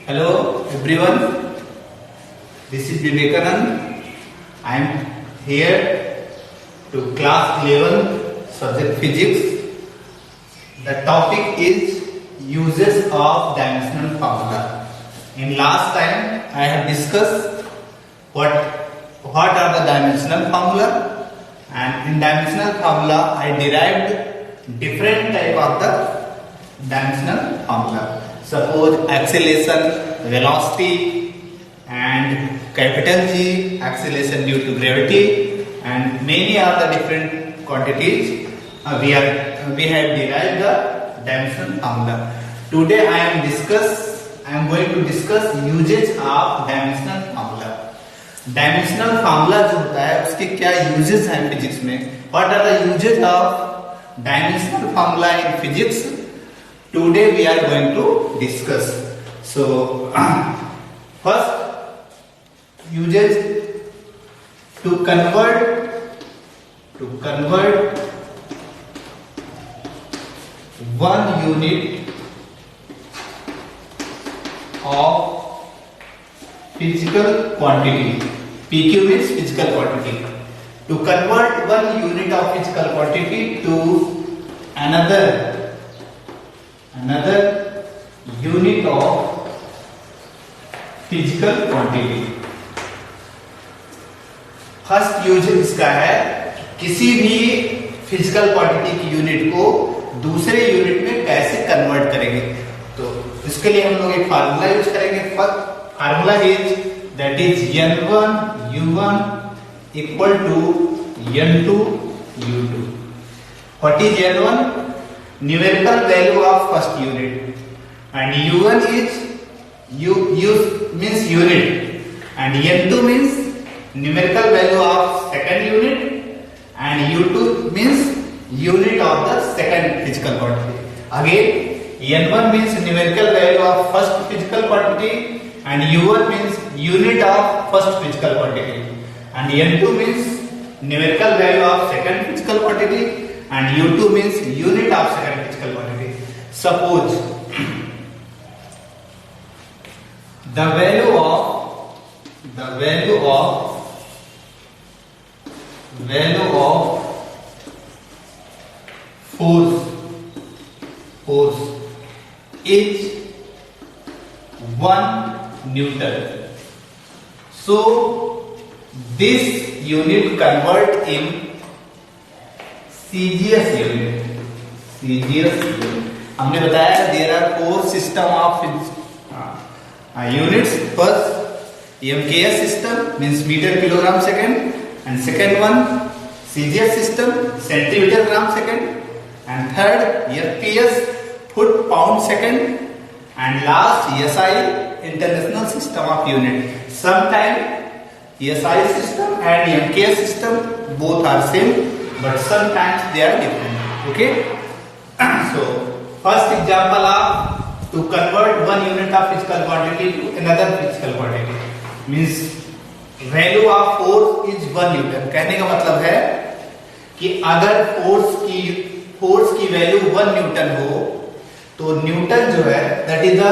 Hello everyone, this is Vivekanand. I am here to class 11 subject physics. The topic is uses of dimensional formula. In last time I have discussed what are the dimensional formula, and in dimensional formula I derived different type of the dimensional formula. Suppose acceleration, velocity, and capital G, acceleration due to gravity, and many other different quantities. We have derived the dimensional formula. Today I am going to discuss uses of dimensional formula. Dimensional formula जो होता है उसके क्या uses हैं physics में. What are the uses of dimensional formula in physics. Today we are going to discuss. So first uses to convert one unit of physical quantity. PQ means physical quantity. To convert one unit of physical quantity to another unit of physical quantity. First use इसका है किसी भी physical quantity की unit को दूसरे unit में कैसे convert करेंगे. तो इसके लिए हम लोग एक फार्मूला यूज करेंगे. Formula is that is n1 u1 equal to n2 u2. What is n1? Numerical value of first unit, and u1 is u means unit, and n2 means numerical value of second unit, and u2 means unit of the second physical quantity. Again, n1 means numerical value of first physical quantity, and u1 means unit of first physical quantity, and n2 means numerical value of second physical quantity, and u2 means unit of second physical quantity. Suppose the value of force is 1 Newton. So this unit convert in CGS unit. हमने बताया there are 4 system of units. First MKS system means meter kilogram second, and second one CGS system centimeter gram second, and third FPS foot pound second, and last SI international system of unit. Sometimes SI system and MKS system both are same, but sometimes they are different. Okay. So first example of to convert one unit of physical quantity to another physical quantity means value of force is 1 Newton. कहने का मतलब है कि अगर force की value 1 Newton हो तो Newton जो है that is the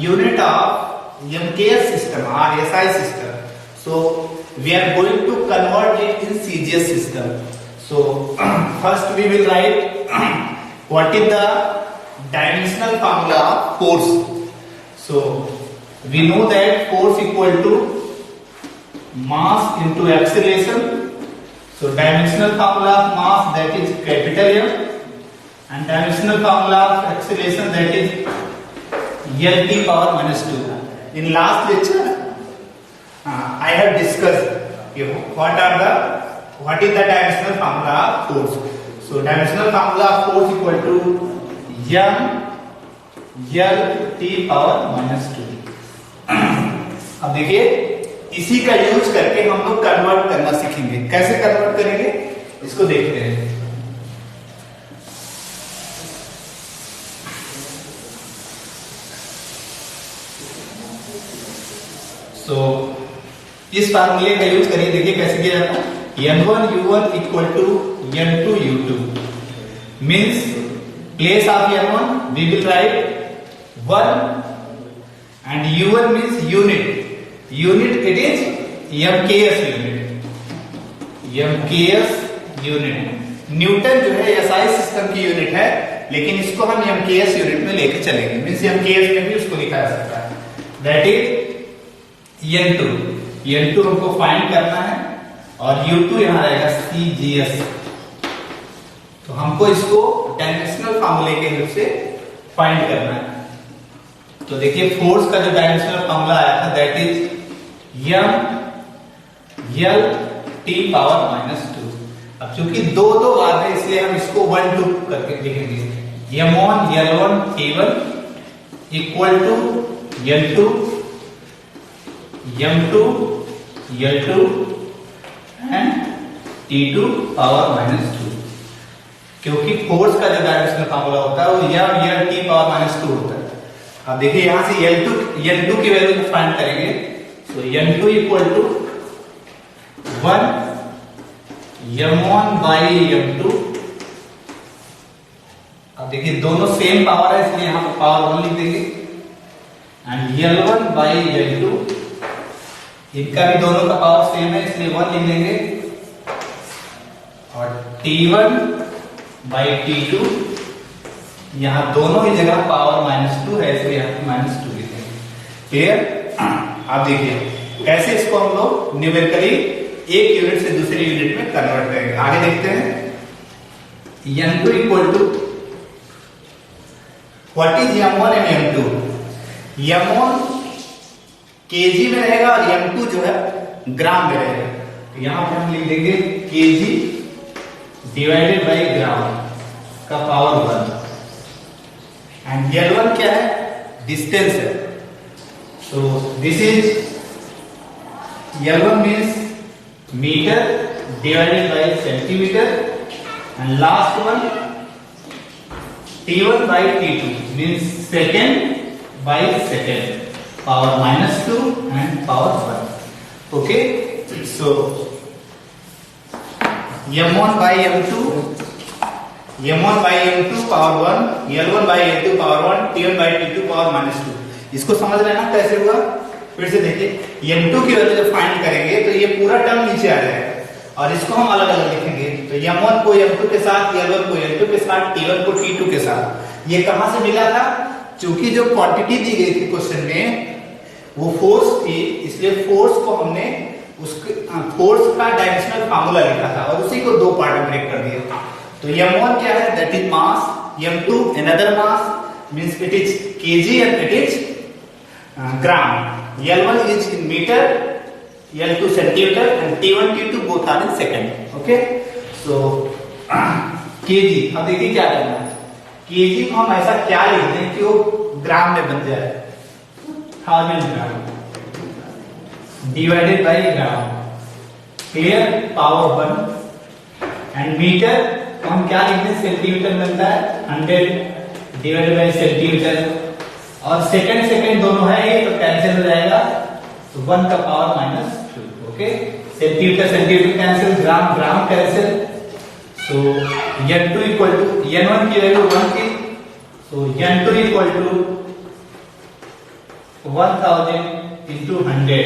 unit of MKS system or SI system. So we are going to convert it in CGS system. So first we will write what is the dimensional formula of force. So we know that force equal to mass into acceleration. So dimensional formula of mass, that is capital M, and dimensional formula of acceleration, that is L t power minus 2. In last lecture I have discussed what is the dimensional formula of force. So dimensional formula of force equal to m L t power minus 2. अब देखिए इसी का use करके हम लोग convert करना सीखेंगे. कैसे कन्वर्ट करेंगे इसको देखते हैं. So इस फार्मूले का यूज करिए. देखिए कैसे किया जाता है. n1 u1 equal to n2 u2 means place of n1 we will write 1 and U1 means unit. Unit it is MKS unit. MKS unit. Newton जो है SI सिस्टम की यूनिट है, लेकिन इसको हम MKS यूनिट में लेके चलेंगे, मीन्स MKS में भी उसको लिखा जा सकता है. That is N2. N2 हमको फाइंड करना है और U2 यहां रहेगा CGS. तो हमको इसको डायमेंशनल फार्मूले के हेल्प से फाइंड करना है. तो देखिए फोर्स का जो डायमेंशनल फार्मूला आया था that is M L T power -2. अब चूंकि दो बार है इसलिए हम इसको 1 2 करके लिखेंगे. M1 L1 T1 equal to L2 M2 L2 and T2 power -2. क्योंकि फोर्स का जो डायमेंशनल फार्मूला होता है वो M L T पावर -2 होता है. अब देखिए यहां से L2 की वैल्यू को फाइंड करेंगे. तो N2 equal to 1 M1 by M2. अब देखिए दोनों सेम पावर है इसलिए यहां पर पावर 1 लिख देंगे. एंड L1 बाई L2, इनका भी दोनों का पावर सेम है इसलिए 1 लिख देंगे. और T1 बाई T2, यहां दोनों ही जगह पावर -2 है इसलिए यहां पर -2 लिखेंगे. क्लियर? आप देखिए कैसे इसको हम लोग न्यूमेरिकली एक यूनिट से दूसरे यूनिट में कन्वर्ट करेंगे. आगे देखते हैं. N2 equal to what is M1 and M2. M1 kg में रहेगा और M2 जो है ग्राम में रहेगा. तो यहां पर हम लिख देंगे केजी डिवाइडेड बाई ग्राम का पावर 1. एंड L1 क्या है? डिस्टेंस है. So this is L1 means metre divided by centimetre. And last one T1 by T2 means second by second, power -2 and power 1. Okay, so M1 by M2, M1 by M2 power 1, L1 by L2 power 1, T1 by T2 power -2. इसको समझ लेना कैसे हुआ. फिर से देखिए M2 की value जब फाइंड करेंगे तो ये पूरा टर्म नीचे आ जाएगा और इसको हम अलग अलग लिखेंगे. तो M1 को M2 के साथ, L1 को L2 के साथ, T1 को T2 के साथ. ये कहां से मिला था? चूंकि जो क्वांटिटी दी गई थी क्वेश्चन में वो फोर्स थी, इसलिए फोर्स को हमने उसके फोर्स का डायमेंशनल फार्मूला लिखा था और उसी को दो पार्ट में ब्रेक कर दिया. तो M1 क्या है? That is mass. M2 another mass means it is KG and it is gram. L1 is in meter, L2 centimeter, and T1, T2 both are in second. Okay, so kg. अब देखिए क्या करना है. kg को हम ऐसा क्या लिख दें कि वो ग्राम में बन जाए. 1000 gram divided by gram. Clear? Power 1. And metre हम क्या लिख दें? सेंटीमीटर बनता है. 100 डिवाइडेड बाई सेंटीमीटर. और सेकंड दोनों है ये तो कैंसिल हो जाएगा. तो 1 का power -2. Okay, centimetre cancel, gram cancel. So N2 equal to N1 की वैल्यू 1 थी. सो N2 इक्वल टू 1000 इंटू 100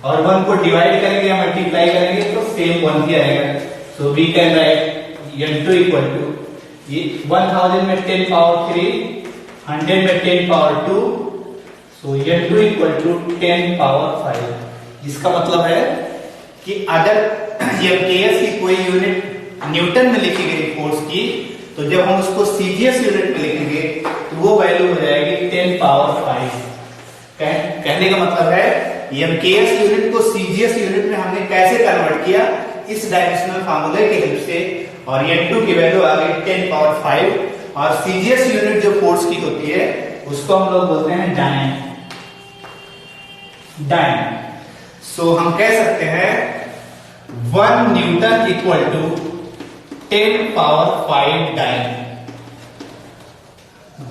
और 1 को डिवाइड करेंगे या मल्टीप्लाई करेंगे तो सेम 1 ही आएगा. So we can write N2 equal to 1000 में 10 पावर 3, 100 में 10 power 2. So N2 equal to 10 power 5. इसका मतलब है कि अगर MKS की कोई यूनिट न्यूटन में लिखी गई फोर्स की, तो जब हम उसको CGS यूनिट में लिखेंगे तो वो वैल्यू हो जाएगी 10 पावर 5. कहने का मतलब है MKS यूनिट को CGS यूनिट में हमने कैसे कन्वर्ट किया? इस डायमेंशनल फार्मूले के हेल्प से. और N2 की वैल्यू आ गई 10 पावर 5. और CGS यूनिट जो फोर्स की होती है उसको हम लोग बोलते हैं डायन. सो हम कह सकते हैं 1 Newton equal to 10 power 5 dyne.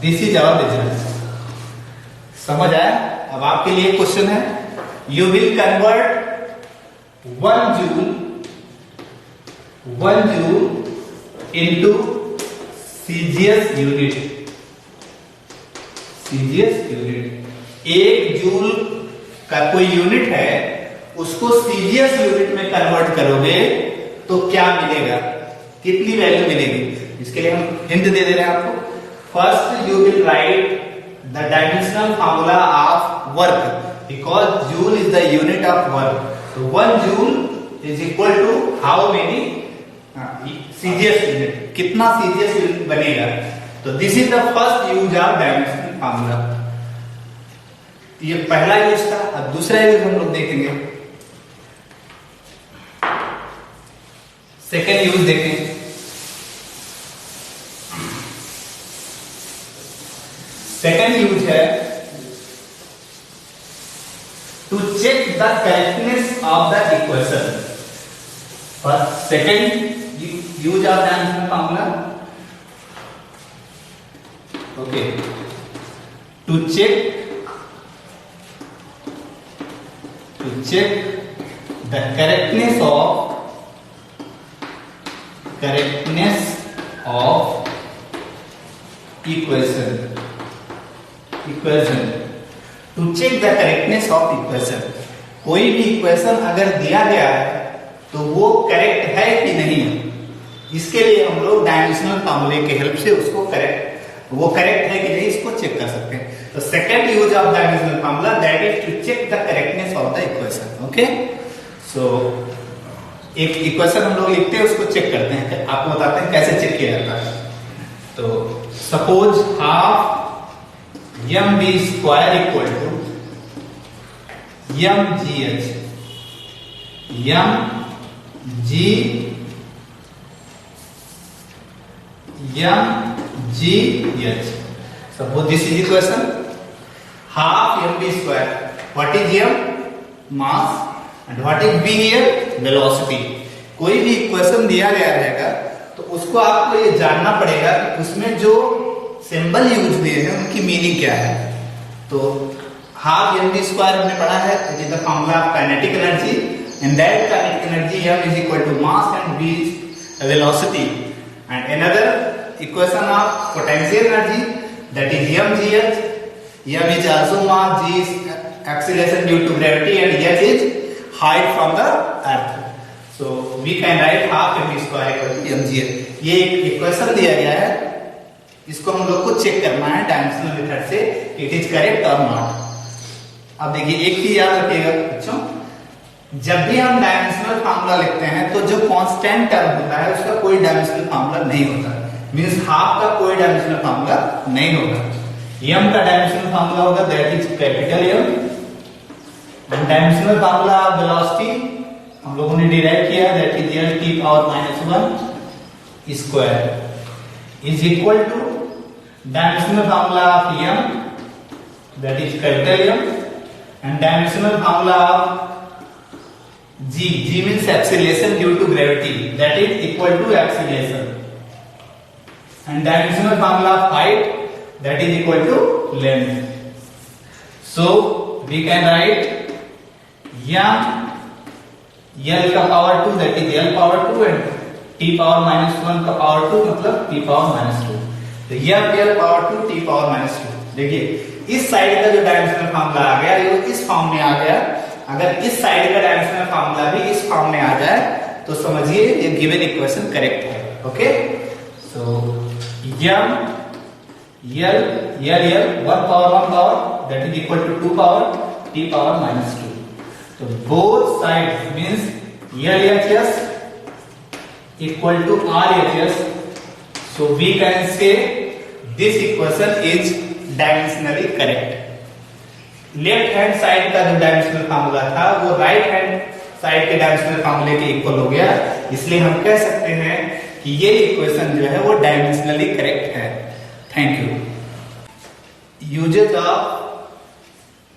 This is our result. समझ आया? अब आपके लिए क्वेश्चन है. You will convert 1 joule into CGS unit. 1 joule का कोई यूनिट है, उसको सीजीएस यूनिट में कन्वर्ट करोगे तो क्या मिलेगा, कितनी वैल्यू मिलेगी। इसके लिए हम हिंट दे रहे हैं आपको। First you will write the dimensional formula of work, because joule is the unit of work. तो 1 joule is equal to how many CGS unit, कितना सीजीएस यूनिट बनेगा। तो this is the first use of dimensional formula. ये पहला use था। अब दूसरा use हम लोग देखेंगे, सेकेंड यूज देखें। सेकेंड यूज है to check the correctness of the equation. First second use of dimensional formula, okay, to check the correctness of equation to check the correctness of equation। कोई भी equation अगर दिया गया है तो वो करेक्ट है कि नहीं, इसके लिए हम लोग डायमेंशनल फार्मूले के हेल्प से उसको करेक्ट है कि नहीं इसको चेक कर सकते हैं। तो second use of dimensional formula that is to check the correctness of the equation. Okay, so एक इक्वेशन हम लोग लिखते हैं, उसको चेक करते हैं, आपको बताते हैं कैसे चेक किया जाता है। तो suppose half M B square equal to M G H, suppose this is equation half mv square, what is m mass and what is v here velocity। कोई भी इक्वेशन दिया गया रहेगा तो उसको आपको ये जानना पड़ेगा कि उसमें जो सिंबल यूज हुए हैं उनकी मीनिंग क्या है। तो हाफ mv स्क्वायर हमने पढ़ा है, it is the formula of kinetic energy, in that kinetic energy m is equal to mass and v is velocity। and another equation of potential energy, that is mgh, m is also mass, g is acceleration due to gravity and h is height from the earth। so we can write half mv square equal to mgh। ये एक equation दिया गया है, इसको हम लोग को check करना है डायमेंशनल मेथड से इट इज करेक्ट और नॉट। अब देखिए एक चीज याद रखिएगा बच्चों, जब भी हम डायमेंशनल फार्मूला लिखते हैं तो जो कांस्टेंट टर्म होता है उसका कोई डायमेंशनल फार्मूला नहीं होता, मींस हाफ का कोई डायमेंशनल फार्मूला नहीं होगा। m का डायमेंशनल फार्मूला होगा that is capital M, and dimensional formula of velocity हम लोगों ने डिराइव किया that is l t power -1 square is equal two dimensional formula of m that is capital M and dimensional formula of g means acceleration due to gravity, that is equal to acceleration, and dimensional formula of height that is equal to length। so we can write m l का power 2 that is l power 2 and t power -1 का power 2 मतलब t power -2। तो m l power 2 t power -2। देखिए इस side का जो dimensional formula आ गया ये इस फॉर्म में आ गया, अगर इस साइड का डायमेंशनल फार्मूला भी इस फॉर्म में आ जाए तो समझिए ये गिवन इक्वेशन करेक्ट है। Okay, so m l 1 power that is equal to 2 power t power -2। तो both sides means LHS equal to RHS, so we can say this equation is dimensionally correct. Left hand side का जो dimensional formula था वो right hand side के dimensional फार्मूले के equal हो गया, इसलिए हम कह सकते हैं कि ये इक्वेशन जो है वो डायमेंशनली करेक्ट है। Thank you. Usages of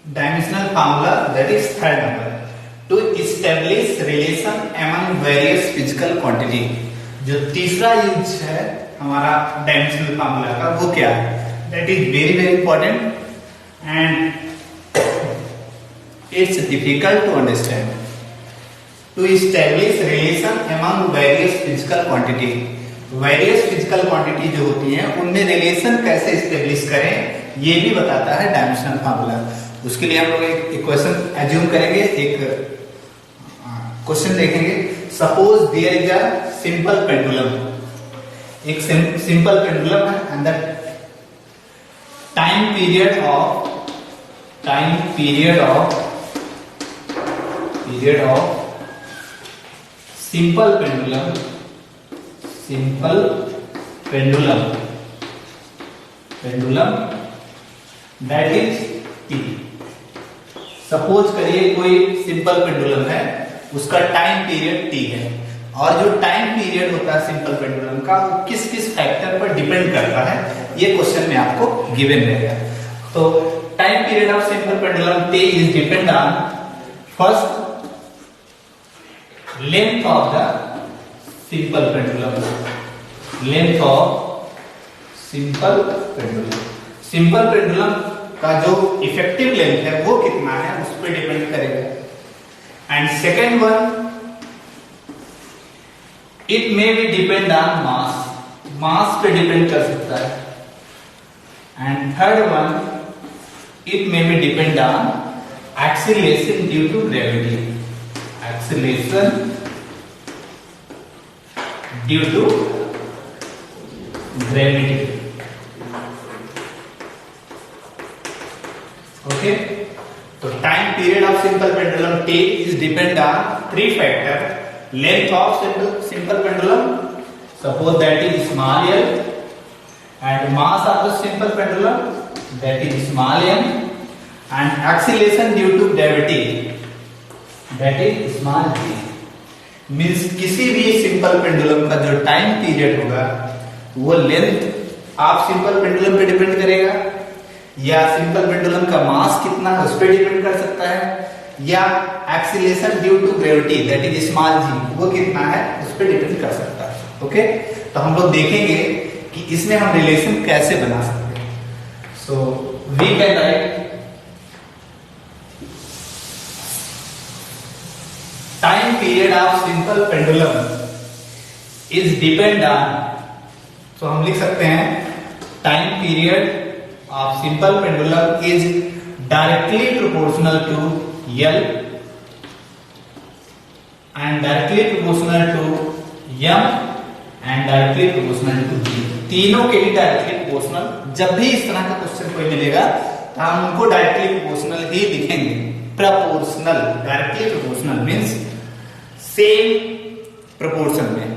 dimensional formula that is third number, to establish relation among various physical quantity. जो तीसरा यूज है हमारा डायमेंशनल फार्मूला का वो क्या है, that is very very important and it's difficult to understand। to establish relation among various physical quantity, various physical quantity जो होती हैं उनमें रिलेशन कैसे स्टेब्लिश करें ये भी बताता है डायमेंशनल फार्मूला। उसके लिए हम लोग एक इक्वेशन एज्यूम करेंगे, एक क्वेश्चन देखेंगे। Suppose there is a simple pendulum, एक सिंपल पेंडुलम है and the time period of simple pendulum that is t। Suppose करिए कोई सिंपल पेंडुलम है, उसका टाइम पीरियड t है, और जो टाइम पीरियड होता है सिंपल पेंडुलम का वो किस किस फैक्टर पर डिपेंड करता है, ये क्वेश्चन में आपको गिवन रहेगा। तो time period of simple pendulum t is depend on first length of the simple pendulum, length of simple pendulum का जो इफेक्टिव लेंथ है वो कितना है उस पर डिपेंड करेगा। And second one, it may be depend on mass पे डिपेंड कर सकता है। And third one, it may be depend on acceleration due to gravity, acceleration due to gravity। Okay, तो time period of simple pendulum t is depend on three factor. Length of simple pendulum, suppose that is small l, and mass of the simple pendulum that is small m, and acceleration due to gravity that is small g। Means किसी भी simple pendulum का जो time period होगा वो length of simple pendulum पे depend करेगा, या simple pendulum का मास कितना है उस पर डिपेंड कर सकता है, या acceleration due to gravity that is small g वो कितना है उस पर डिपेंड कर सकता है। ओके, तो हम लोग देखेंगे कि इसमें हम रिलेशन कैसे बना सकते हैं। So we can write time period of simple pendulum is depend on, so हम लिख सकते हैं time period of simple pendulum is directly proportional to L and directly proportional to M and directly proportional to G। तीनों के ही directly proportional. जब भी इस तरह का क्वेश्चन कोई मिलेगा तो हम उनको डायरेक्टली प्रोपोर्शनल ही लिखेंगे। Proportional, directly proportional means same proportion में,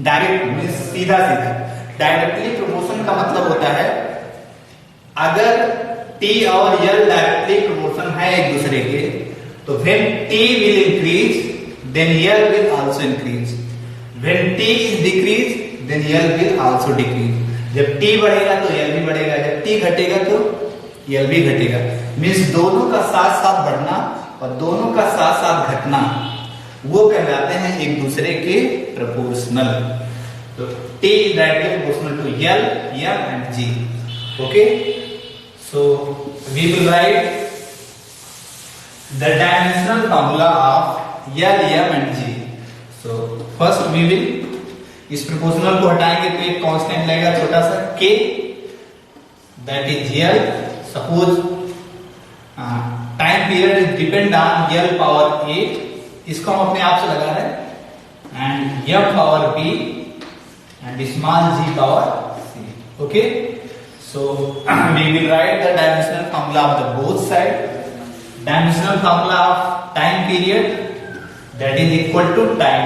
डायरेक्ट मींस सीधा सीधा। डायरेक्टली प्रोपोर्शन का मतलब होता है अगर t और l डायरेक्टली प्रोपोर्शन है एक दूसरे के, तो when t will increase then l will also increase, when t is decrease then l will also decrease। जब t बढ़ेगा तो l भी बढ़ेगा, जब t घटेगा तो l भी घटेगा। मींस दोनों का साथ साथ बढ़ना और दोनों का साथ साथ घटना वो कहलाते हैं एक दूसरे के प्रोपोर्शनल। तो t is directly proportional to L, M and G। Okay, so we will write the dimensional formula of L, M and G। So first we will इस प्रोपोर्शनल को हटाएंगे तो एक कांस्टेंट लगेगा छोटा सा k, that is L। Suppose time period is depend on L power 8, इसको हम अपने आप से लगा रहे हैं, and M power B and small g power c। Okay, so we will write the dimensional formula of the both side. Dimensional formula of time period that is equal to time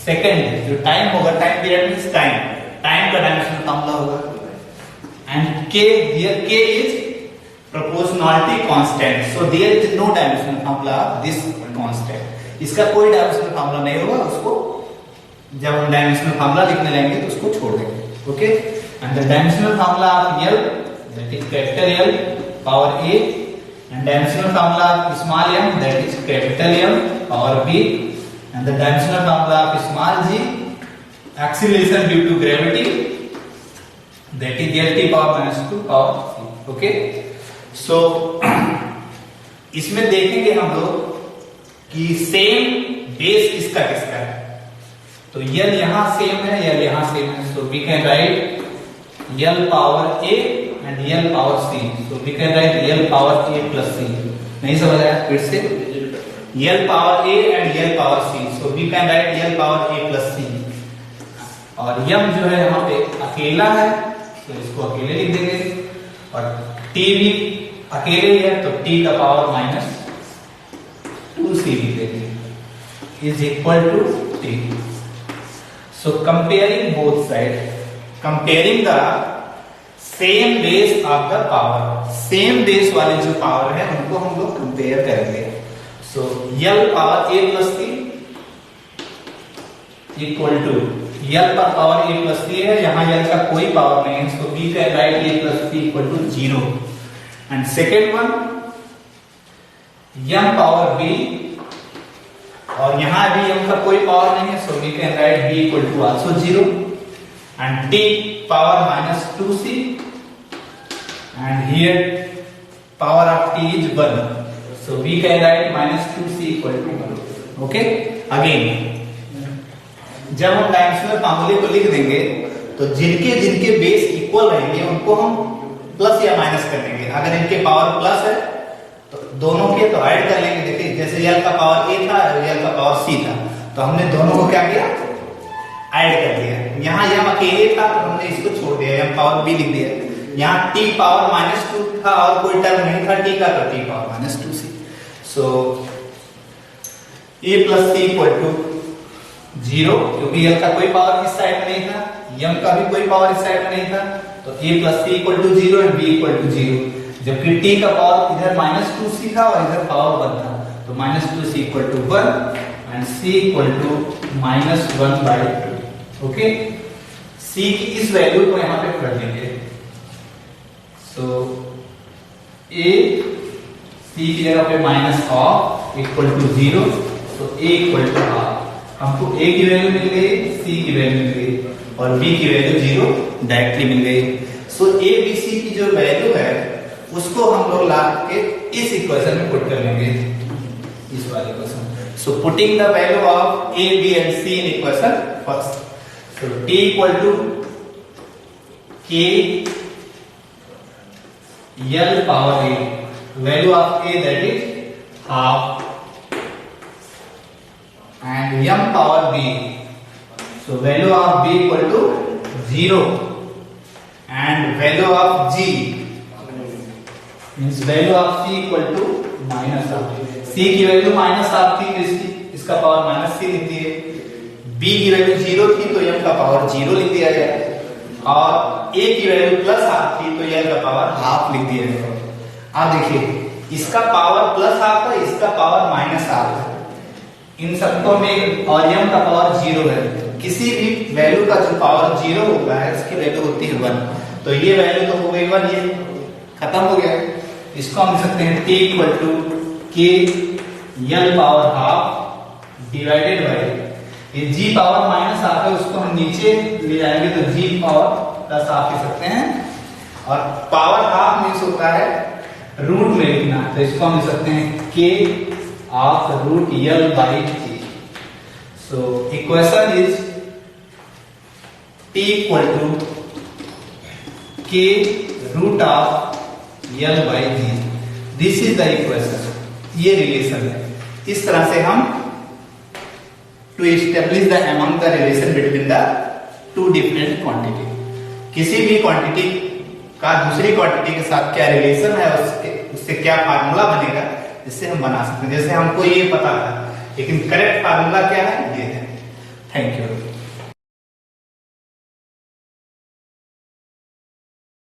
second, जो time होगा, time period means time, time का dimensional formula होगा, and k here k is proportionality constant, so there is no dimensional formula of this constant। इसका कोई dimensional formula नहीं होगा, उसको जब हम डायमेंशनल फार्मूला लिखने लेंगे तो उसको छोड़ देंगे। Okay, and the dimensional formula of L that is capital L power A, and dimensional formula of small m that is capital M power B, and the dimensional formula of small g acceleration due to gravity that is Lt power -2 power c। Okay, so इसमें देखेंगे हम लोग कि same base किसका किसका है। तो L यहां सेम है, L यहां सेम है, so we can write L power A and L power C। So we can write L power A plus C। नहीं समझ आया? फिर से L power A and L power C, so we can write L power A plus C। और m जो है यहाँ पे अकेला है तो इसको अकेले लिख देंगे, और t भी अकेले है तो t का पावर माइनस 2c लिख देंगे is equal to t। So comparing both side, comparing the same base of the power, same base वाले जो पावर है उनको हम लोग कंपेयर करेंगे। So L power A plus C equal to L पर पावर A प्लस C है, यहाँ L का कोई पावर नहीं है, सो B का right A plus C equal to 0। And second one M power B, और यहाँ भी M का कोई पावर नहीं है, so we can write B equal to also 0। And T power minus 2C, and here power of T is 1, so we can write minus 2C equal to 1. Okay, again जब हम dimensional फार्मूले को लिख देंगे तो जिनके जिनके बेस इक्वल रहेंगे उनको हम प्लस या माइनस कर देंगे। अगर इनके पावर प्लस है तो दोनों के तो ऐड कर लेंगे। देखिए जैसे L का पावर A था और L का पावर C था, तो हमने दोनों को क्या किया, ऐड कर दिया। यहाँ M अकेले था तो हमने इसको छोड़ दिया, M पावर B लिख दिया। यहाँ t पावर माइनस 2 था और कोई टर्म नहीं था t का, तो t power minus 2c। So a plus c equal to 0, क्योंकि L का कोई पावर इस साइड में नहीं था, M का भी कोई पावर इस साइड में नहीं था, तो a plus c equal to 0 and b equal to 0। जबकि t का पावर इधर माइनस 2c था और इधर पावर 1 था, तो minus 2c equal to 1 and c equal to minus 1/2। Okay, c की इस वैल्यू को यहाँ पे कर देंगे। सो a c की जगह पे माइनस हाफ इक्वल टू 0, तो a इक्वल टू हाफ। हमको a की वैल्यू मिल गई, c की वैल्यू मिल गई और b की वैल्यू 0 डायरेक्टली मिल गई। सो a b c की जो वैल्यू है उसको हम लोग ला के इस इक्वेशन में पुट कर लेंगे, इस वाले equation. So putting the value of a b and c in equation first, so t equal to k L power A, value of A that is half, and M power B, so value of B equal to 0, and value of G means value of C equal to minus half। C की value minus half थी तो इसका power minus C लिख दिए। B की value 0 थी तो M का पावर 0 लिख दिया गया, और A की वैल्यू प्लस हाफ थी तो L का पावर हाफ लिख दिया गया। अब देखिए इसका पावर प्लस हाफ है, इसका पावर माइनस हाफ है, इन सबको में, और M का पावर 0 है। किसी भी वैल्यू का जो पावर 0 होता है उसकी वैल्यू होती है 1, तो ये वैल्यू तो हो गई 1, ये खत्म हो गया। इसको हम लिख सकते हैं t equal to k L power half divided by ये g पावर माइनस हाफ है, उसको हम नीचे ले जाएंगे तो g पावर प्लस हाफ लिख सकते हैं, और पावर हाफ मीन्स होता है रूट में लिखना, तो इसको हम लिख सकते हैं k of root L by g। So equation is t equal to k root of L by g। This is the equation, ये रिलेशन है। इस तरह से हम to establish the among the relation between the two different quantity, किसी भी quantity का दूसरी क्वांटिटी के साथ क्या रिलेशन है, उससे क्या फार्मूला बनेगा, जिससे हम बना सकते हैं। जैसे हमको ये पता था, लेकिन करेक्ट फार्मूला क्या है, ये है। Thank you.